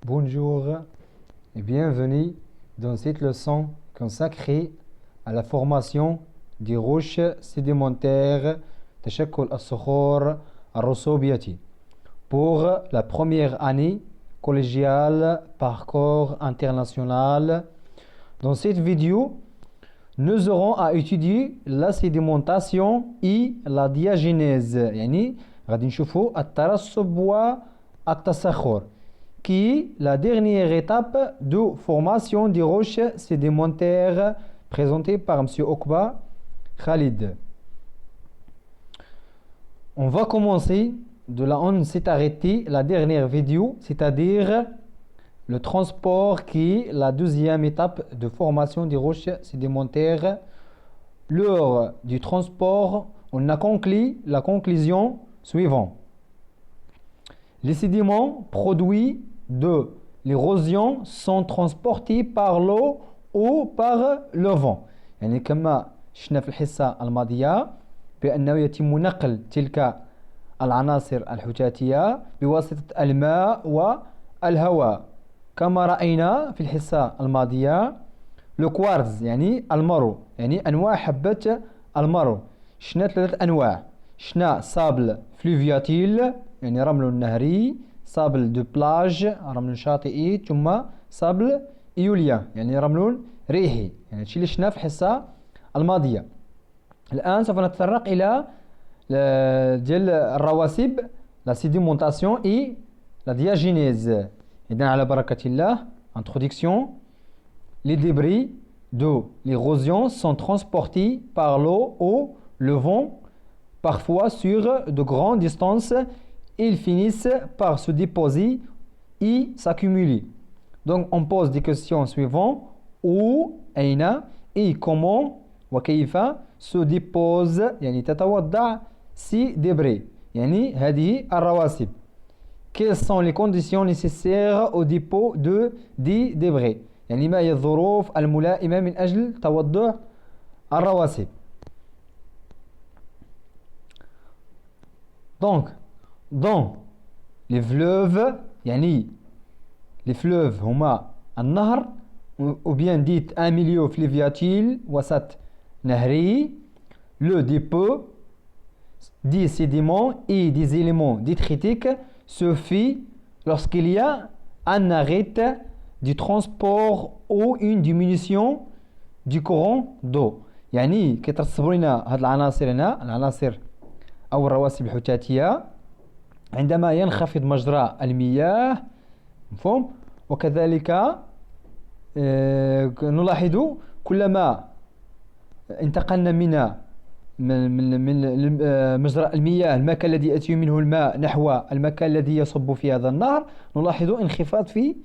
Bonjour et bienvenue dans cette leçon consacrée à la formation des roches sédimentaires تشكل الصخور الرسوبية pour la première année collégiale parcours international. Dans cette vidéo, nous aurons à étudier la sédimentation et la diagenèse يعني غادي نشوفوا الترسب والتصخر qui est la dernière étape de formation des roches sédimentaires présentée par M. Okba Khalid. On va commencer de là où on s'est arrêté la dernière vidéo, c'est-à-dire le transport qui est la deuxième étape de formation des roches sédimentaires. Lors du transport, on a conclu la conclusion suivante. Les sédiments produits de l'érosion sont transportés par l'eau ou par le vent. يعني كما شفنا في الحصة الماضية بأنه يتم نقل تلك العناصر الحجاتية بواسطة الماء والهواء. كما رأينا في الحصة الماضية لو كوارتز يعني المرو يعني أنواع حبة المرو. شفنا ثلاثة أنواع. شفنا سابل فلوفياتيل يعني رمل نهري، سابل دو بلاج رمل شاطئي، ثم سابل إيوليا يعني رمل ريحي. يعني هادشي اللي شفنا في الحصة الماضية. الآن سوف نتطرق إلى ديال الرواسب لا سيديمونتاسيون إي لا دياجينيز. إذن على بركة الله. Introduction. Les débris de l'érosion sont transportés par l'eau ou le vent, parfois sur de grandes distances. Ils finissent par se déposer et s'accumuler. Donc on pose des questions suivantes. Où, أين, et comment, وكيف se dépose يعني تتوضع ces débris يعني هذه الرواسب. Quelles sont les conditions nécessaires au dépôt des débris يعني ما هي الظروف الملائمة من أجل توضع الرواسب. Donc dans les fleuves يعني les fleuves هما النهر ou bien dit un milieu fluviatile وسط نهري. Le dépôt des sédiments et des éléments détritiques se fait lorsqu'il y a un arrêt du transport ou une diminution du courant d'eau. يعني كيترسبوا لنا هاد العناصر هنا العناصر أو الرواسب الحجاتية عندما ينخفض مجرى المياه مفهوم. وكذلك نلاحظ كلما انتقلنا من مجرى المياه المكان الذي يأتي منه الماء نحو المكان الذي يصب في هذا النهر نلاحظ انخفاض في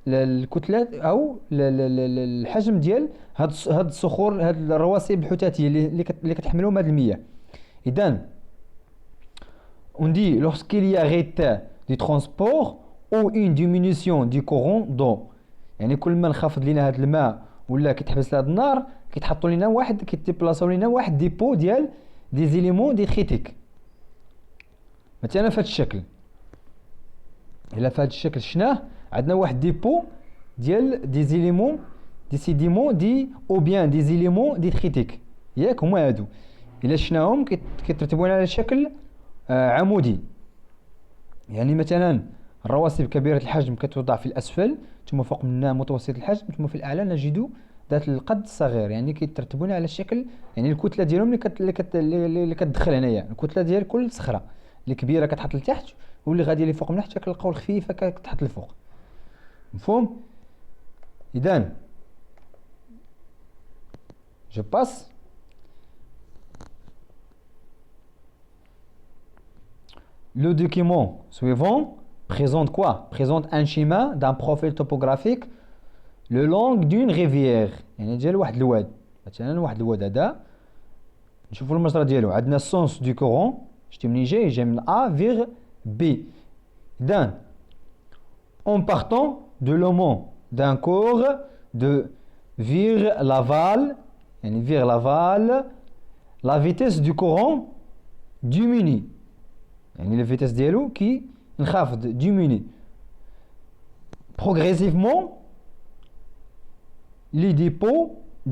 الكتلات أو الحجم ديال هاد الصخور هاد الرواسب الحجاتية اللي كتحملهم هاد المياه. إذن on dit lorsqu'il y a arrêt du transport ou une diminution du courant d'eau يعني كل ما انخفض لنا هذا الماء ولا كيتحبس لهذا النهر كيتحطوا لنا واحد كيتبلاصاو لنا واحد ديبو ديال دي زيليمون ديتريتيك. مثلا في هذا الشكل الا في هذا الشكل شناه عندنا واحد ديبو ديال دي زيليمون دي سيديمون دي او بيان دي زيليمون ديتريتيك ياك هما هادو. الا شناهم كيترتبون على شكل عمودي. يعني مثلا الرواسب كبيرة الحجم كتوضع في الأسفل ثم فوق منها متوسط الحجم ثم في الأعلى نجد ذات القد الصغير يعني كيترتبون على الشكل يعني الكتلة ديالهم اللي كتدخل هنايا الكتلة ديال كل صخرة اللي كبيرة كتحط لتحت واللي غادي اللي فوق من تحت كنلقاو الخفيفة كتحط لفوق مفهوم. إذن je passe. Le document suivant présente quoi? Présente un schéma d'un profil topographique le long d'une rivière. يعني ديال واحد الواد مثلا واحد الواد هذا نشوفوا المسار ديالو عندنا السونس دو كورون شتي منين جاي من A vers B. إذن en partant de l'aumont d'un cours de vers l'aval يعني vers l'aval la vitesse du courant diminue يعني الفيتاس ديالو كي انخفض diminue progressivement, les dépôts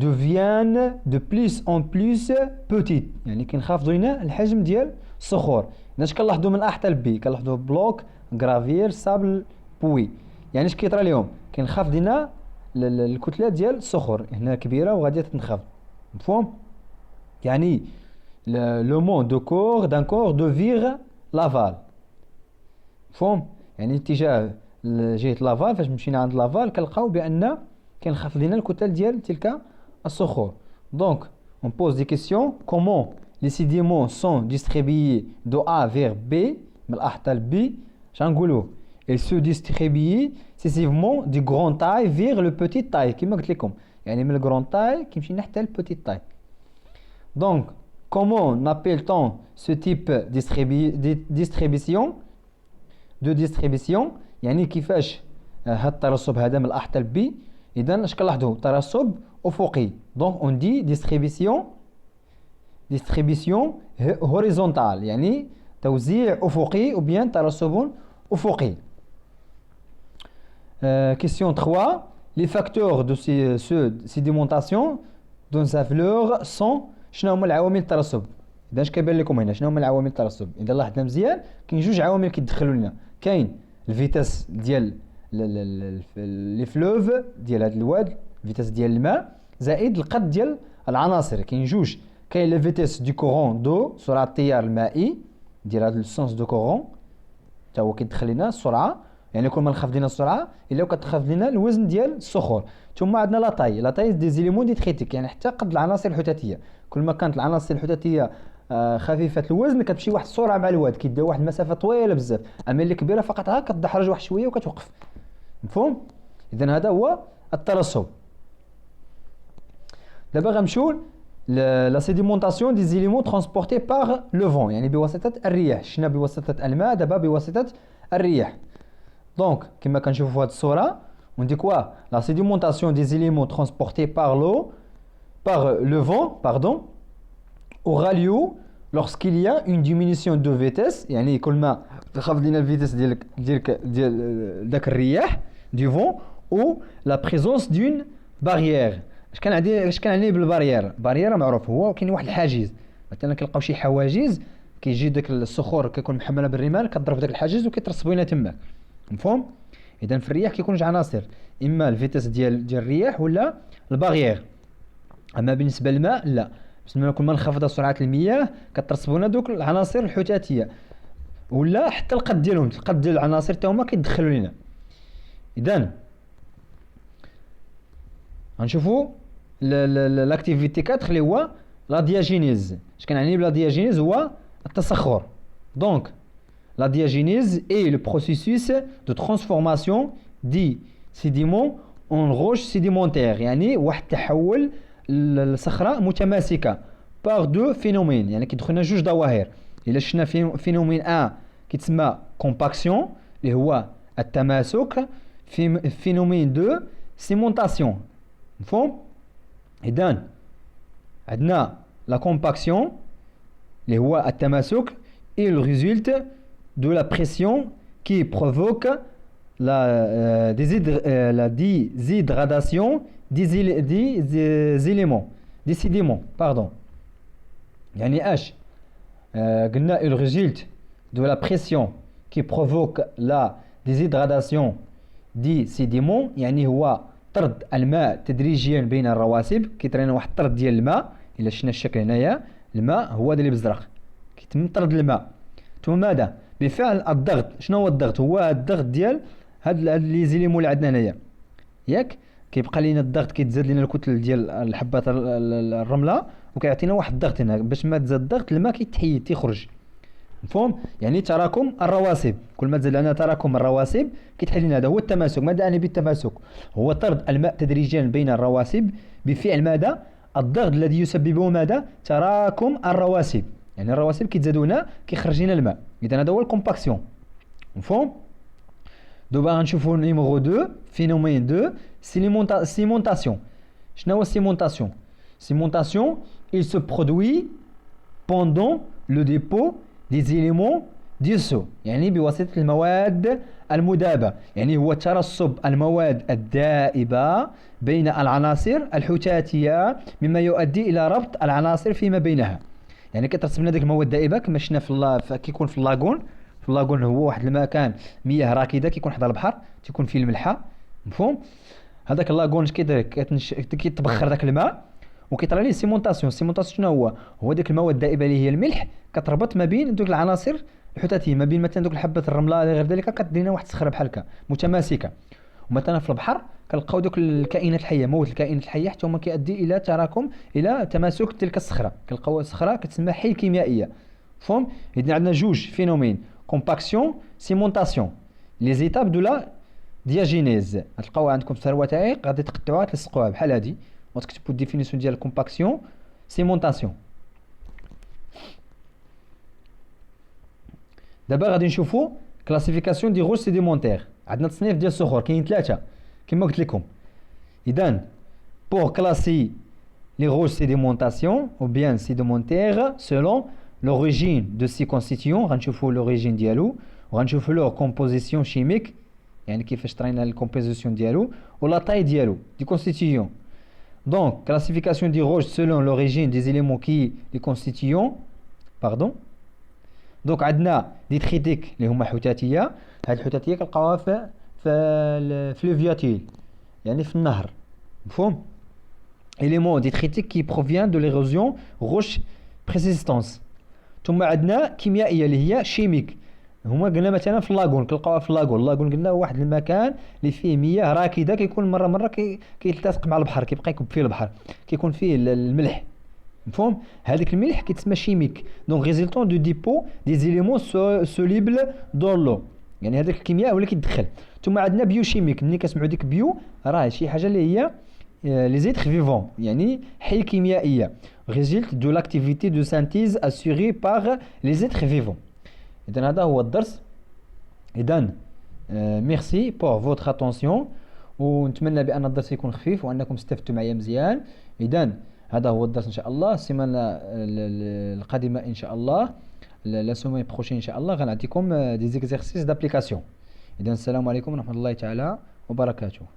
deviennent de plus en plus petits. يعني كنخفضوا هنا الحجم ديال الصخور. اش كنلاحظوا من A حتى ل B؟ كنلاحظوا بلوك، غرافير، سابل، بوي. يعني اش كيطرى اليوم؟ كنخفض هنا الكتله ديال الصخور، هنا كبيره وغادي تنخفض. مفهوم؟ يعني لو مون دو كور دان كور دوفيغ لافال. مفهوم؟ يعني اتجاه جهه لافال. فاش مشينا عند لافال كنلقاو بان كنخفض لنا الكتل ديال تلك الصخور. Donc on pose des questions. Comment les sédiments sont distribués de A vers B, من A حتى ل B؟ شنقولوا؟ Ils se distribuent successivement du grand taille vers le petit taille. كما قلت لكم يعني من الجران تاي كيمشي حتى ل petit taille. Donc comment appelle-t-on ce type distribution de distribution؟ يعني كيفاش هاد الترسب هذا من A حتى ل B؟ إذا اش كنلاحظوا؟ ترسب أفقي. Donc on dit distribution horizontale، يعني توزيع أفقي ou bien ترسب أفقي. Question 3. Les facteurs de cette sédimentation dans sa fleur sont شنو هما العوامل الترسب؟ إذا اش كيبان لكم هنا شنو هما العوامل الترسب؟ إذا لاحظنا مزيان كاين جوج عوامل كيدخلوا لنا. كاين الفيتاس ديال لي فلوف ديال هذا الواد، الفيتاس ديال الماء، زائد القد ديال العناصر. كاين جوج. كاين لا فيتاس دو كورون دو، سرعه التيار المائي ديال هذا السونس دو كورون، حتى هو كيدخل لنا السرعه. يعني كل ما نخفض لنا السرعه الا كتخفض لنا الوزن ديال الصخور. ثم عندنا لا تاي دي زيليمون دي تريتيك، يعني حتى قد العناصر الحدثيه. كل ما كانت العناصر الحدثيه خفيفه الوزن كتمشي واحد السرعه مع الواد، كيدير واحد المسافه طويله بزاف. اما اللي كبيره فقط ها كتدحرج واحد شويه وكتوقف. مفهوم؟ اذا هذا هو الترسب. دابا غنمشيو لا سيديمونطاسيون دي زيليمون ترانسبورتي باغ لو فون، يعني بواسطه الرياح. شفنا بواسطه الماء، دابا بواسطه الرياح. دونك كما كنشوفوا في هذه الصوره on dit quoi? La sédimentation des éléments transportés par le vent, aura lieu lorsqu'il y a une diminution de vitesse. يعني كل ما تخفض لنا الفيتاس ديال داك الرياح du vent ou la présence d'une barrière. اش كنعني بالبارير؟ بارير معروف هو كاين واحد الحاجز. مثلا كنلقاو شي حواجز كيجي داك الصخور كيكون محمله بالرمال كتضرب داك الحاجز وكيترسبوا لنا تماك. مفهوم؟ اذا في الرياح كيكون جوج عناصر، اما الفيتاس ديال الرياح ولا البارير. اما بالنسبه للماء لا، بسم كل ما نخفض سرعه المياه كترسبوا لنا دوك العناصر الحدثيه، ولا حتى القد ديالهم، القد ديال العناصر حتى هما كيدخلوا لنا. اذا غنشوفوا لاكتيفيتي 4 اللي هو لا دياجينيز. اش كنعني بلا دياجينيز؟ هو التصخر. دونك la diagénèse est le processus de transformation des sédiments en roches sédimentaires، يعني واحد التحول الصخرة متماسكة par deux phénomènes، يعني كيدخلنا جوج ظواهر. إلا شفنا فينومين A كيتسمى compaction اللي هو التماسك، فينومين 2 sémentation. مفهوم؟ إذن عندنا la compaction اللي هو التماسك et le résulte de la pression qui provoque la déshydration des éléments, des sédiments, pardon. يعني اش قلنا il résulte de la pression qui provoque la déshydration des sédiments، يعني هو طرد الماء تدريجيا بين الرواسب. كيطرينا واحد الطرد ديال الماء. الا شفنا الشكل هنايا الماء هو هذا اللي بزرق كيتم طرد الماء. ثم ماذا؟ بفعل الضغط. شنو هو الضغط؟ هو الضغط ديال هاد لي زيليمون اللي عندنا هنايا، ياك كيبقى لينا الضغط كيتزاد لينا الكتل ديال الحبات الرمله وكيعطينا واحد الضغط هنا. باش ما تزاد الضغط الماء كيتحيد تيخرج. مفهوم؟ يعني تراكم الرواسب. كل ما تزاد لنا تراكم الرواسب كيتحل لنا. هذا هو التماسك. ماذا يعني بالتماسك؟ هو طرد الماء تدريجيا بين الرواسب بفعل ماذا؟ الضغط الذي يسببه ماذا؟ تراكم الرواسب. يعني الرواسب كيتزادوا هنا كيخرج لنا الماء. اذا هذا هو الكومباكسيون. مفهوم؟ دابا غنشوفوا نيميرو 2 فينومين 2 سيمونطاسيون. شنو هو السيمونطاسيون؟ Cimentation, il se produit pendant le dépôt des éléments ديسو يعني بواسطة المواد المذابة، يعني هو ترسب المواد الذائبة بين العناصر الحتاتية مما يؤدي إلى ربط العناصر فيما بينها. يعني كترسب لنا ديك المواد الذائبة كما شفنا كيكون في اللاغون. في اللاغون هو واحد المكان مياه راكدة كيكون حدا البحر، تيكون فيه الملحة، مفهوم؟ هذاك اللاغون اش كيدير كيتبخر داك الماء وكيطرى ليه سيمونطاسيون. سيمونطاسيون شنو هو؟ هو ديك المواد الدائبه اللي هي الملح كتربط ما بين دوك العناصر الحتاتيه، ما بين مثلا دوك الحبه الرمله غير ذلك كدير لنا واحد الصخره بحال هكا متماسكه. ومثلا في البحر كنلقاو دوك الكائنات الحيه، موت الكائنات الحيه حتى هما كيؤدي الى تراكم الى تماسك تلك الصخره، كنلقاو الصخره كتسمى حيل كيميائيه. فهم؟ اذا عندنا جوج فينومين، كومباكسيون سيمونطاسيون. لي زيتاب دو لا دياجينيز غتلقاوها عندكم في الوثائق، غادي تقطعوها تلصقوها بحال هادي وتكتبوا الديفينيسيون ديال الكومباكسيون سيمونطاسيون. دابا غادي نشوفوا كلاسيفيكاسيون دي غوش سيديمونتير. عندنا تصنيف ديال الصخور كاين ثلاثه كما قلت لكم. اذا pour classer les roches sédimentation ou bien sédimentaires selon l'origine de ces constituants غنشوفوا l'origine ديالو وغنشوفوا leur composition chimique يعني كيفاش طرينا الكومبوزيسيون ديالو ولا طاي ديالو دي كونستيتيون. دونك كلاسيفيكاسيون دي روج سولون لوريجين دي زيليمون كي لي كونستيتيون باردون. دونك عندنا دي تريتيك اللي هما حوتاتيه. هاد الحوتاتيه كنلقاوها في الفلوفياتيل يعني في النهر، مفهوم؟ élément détritique qui provient de l'érosion roche persistance. ثم عندنا كيميائيه اللي هي شيميك. هما قلنا مثلا في اللاغون كنلقاوها في اللاغون قلنا واحد المكان اللي فيه مياه راكده كيكون مره كيلتصق مع البحر كيبقى يكب فيه البحر كيكون فيه الملح، مفهوم؟ هذاك الملح كيتسمى شيميك. دونك ريزولتون دو ديبو دي زيليمون سوليبل دون لو، يعني هذاك الكيمياء هو اللي كيدخل. ثم عندنا بيوشيميك. ملي كنسمعوا ديك بيو راه شي حاجه اللي هي لي زيتر فيفون يعني حي كيميائيه résulte de l'activité de synthèse assurée par les êtres vivants. إذن هذا هو الدرس. إذن ميرسي بور فوتر اتونسيون ونتمنى بأن الدرس يكون خفيف وأنكم استفدتوا معايا مزيان. إذن هذا هو الدرس إن شاء الله. السيمانة القادمة إن شاء الله لا سومين بروشين إن شاء الله غنعطيكم دي زيكزارسيس دابليكاسيون. إذن السلام عليكم ورحمة الله تعالى وبركاته.